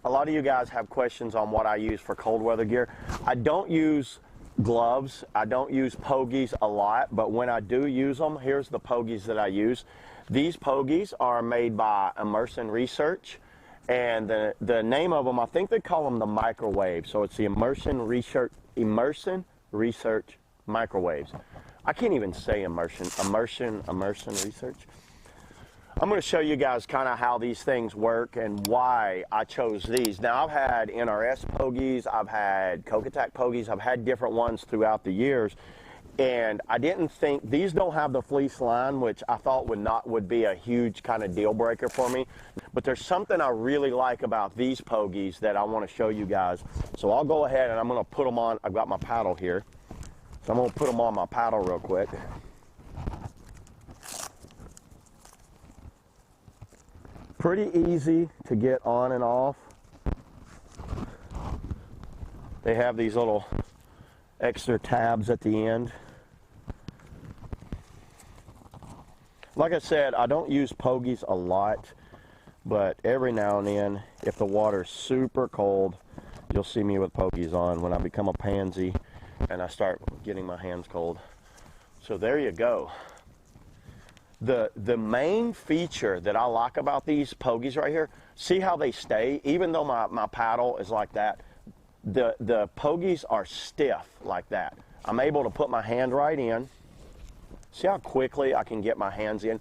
A lot of you guys have questions on what I use for cold weather gear. I don't use gloves. I don't use pogies a lot, but when I do use them, here's the pogies that I use. These pogies are made by Immersion Research, and the name of them, I think they call them the microwave. So it's the Immersion Research microwaves. I can't even say immersion research. I'm going to show you guys kind of how these things work and why I chose these. Now, I've had NRS pogies, I've had Kokatak pogies, I've had different ones throughout the years, and I didn't think, these don't have the fleece line, which I thought would be a huge kind of deal breaker for me. But there's something I really like about these pogies that I want to show you guys. So I'll go ahead and I'm going to put them on. I've got my paddle here. So I'm going to put them on my paddle real quick. Pretty easy to get on and off. They have these little extra tabs at the end. Like I said, I don't use pogies a lot, but every now and then, if the water's super cold, you'll see me with pogies on when I become a pansy and I start getting my hands cold. So there you go. The main feature that I like about these pogies right here, see how they stay? Even though my paddle is like that, the pogies are stiff like that. I'm able to put my hand right in. See how quickly I can get my hands in?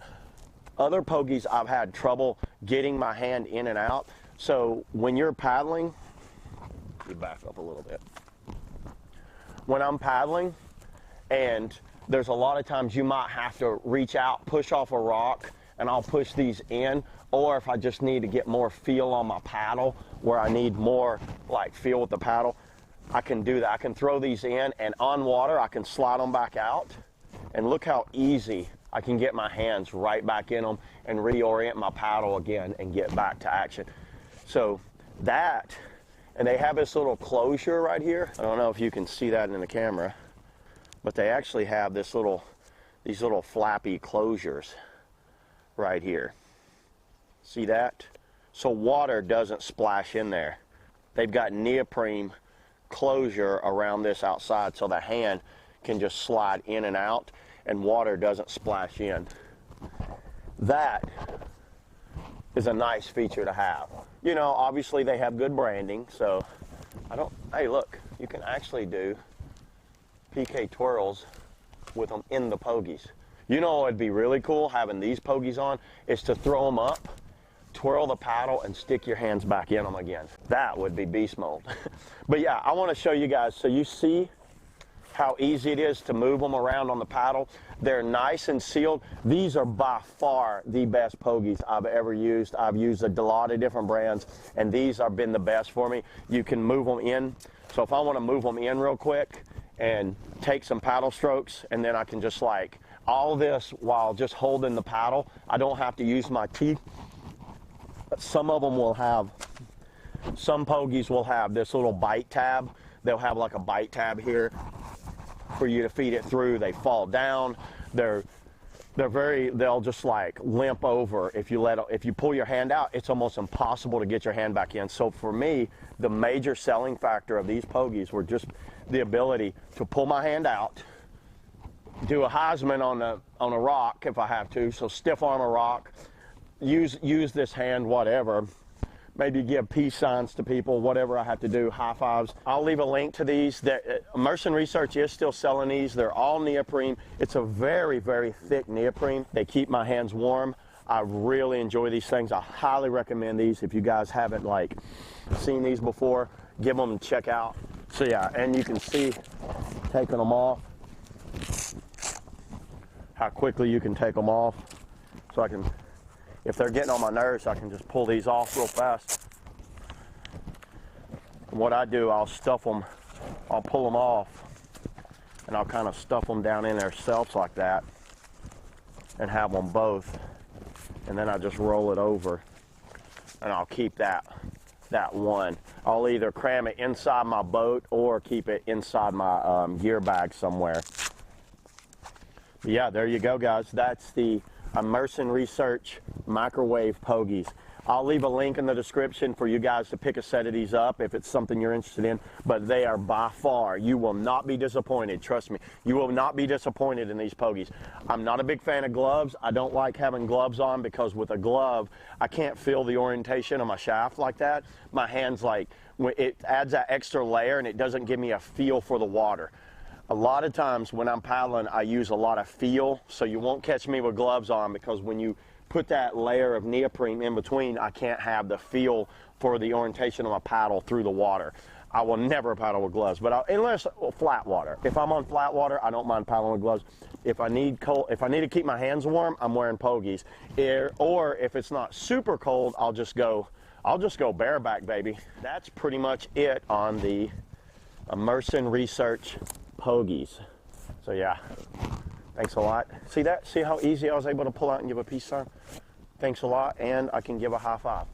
Other pogies, I've had trouble getting my hand in and out. So when you're paddling, you back up a little bit. When I'm paddling, and there's a lot of times you might have to reach out, push off a rock, and I'll push these in. Or if I just need to get more feel on my paddle, where I need more like feel with the paddle, I can do that. I can throw these in, and on water, I can slide them back out. And look how easy I can get my hands right back in them and reorient my paddle again and get back to action. So that, and they have this little closure right here. I don't know if you can see that in the camera, but they actually have these little flappy closures right here. See that? So water doesn't splash in there. They've got neoprene closure around this outside so the hand can just slide in and out and water doesn't splash in. That is a nice feature to have. You know, obviously they have good branding, so hey look, you can actually do PK twirls with them in the pogies. You know what would be really cool having these pogies on is to throw them up, twirl the paddle, and stick your hands back in them again. That would be beast mode. But yeah, I want to show you guys so you see how easy it is to move them around on the paddle. They're nice and sealed. These are by far the best pogies I've ever used. I've used a lot of different brands, and these have been the best for me. You can move them in. So if I want to move them in real quick and take some paddle strokes, and then I can just like all this while just holding the paddle. I don't have to use my teeth. Some of them will have, some pogies will have this little bite tab. They'll have like a bite tab here for you to feed it through. They fall down. They'll just like limp over. If you pull your hand out, it's almost impossible to get your hand back in. So for me, the major selling factor of these pogies were just the ability to pull my hand out, do a Heisman on a rock if I have to, so stiff arm a rock, use this hand, whatever, maybe give peace signs to people, whatever I have to do, high fives. I'll leave a link to these. Immersion Research is still selling these. They're all neoprene. It's a very, very thick neoprene. They keep my hands warm. I really enjoy these things. I highly recommend these. If you guys haven't like seen these before, give them a check out. So yeah, and you can see taking them off, how quickly you can take them off. So I can, if they're getting on my nerves, I can just pull these off real fast. And what I do, I'll stuff them, I'll pull them off, and I'll kind of stuff them down in their selves like that and have them both. And then I just roll it over, and I'll keep that one. I'll either cram it inside my boat or keep it inside my gear bag somewhere. But yeah, there you go, guys. That's the Immersion Research microwave pogies. I'll leave a link in the description for you guys to pick a set of these up if it's something you're interested in. But they are by far, you will not be disappointed. Trust me, you will not be disappointed in these pogies. I'm not a big fan of gloves. I don't like having gloves on because with a glove, I can't feel the orientation of my shaft like that. My hands, like, it adds that extra layer and it doesn't give me a feel for the water. A lot of times when I'm paddling, I use a lot of feel, so you won't catch me with gloves on, because when you put that layer of neoprene in between, I can't have the feel for the orientation of my paddle through the water. I will never paddle with gloves, but unless flat water. If I'm on flat water, I don't mind paddling with gloves. If I need to keep my hands warm, I'm wearing pogies. Or if it's not super cold, I'll just go bareback, baby. That's pretty much it on the Immersion Research pogies. So yeah, thanks a lot. See that? See how easy I was able to pull out and give a peace sign? Thanks a lot, and I can give a high five.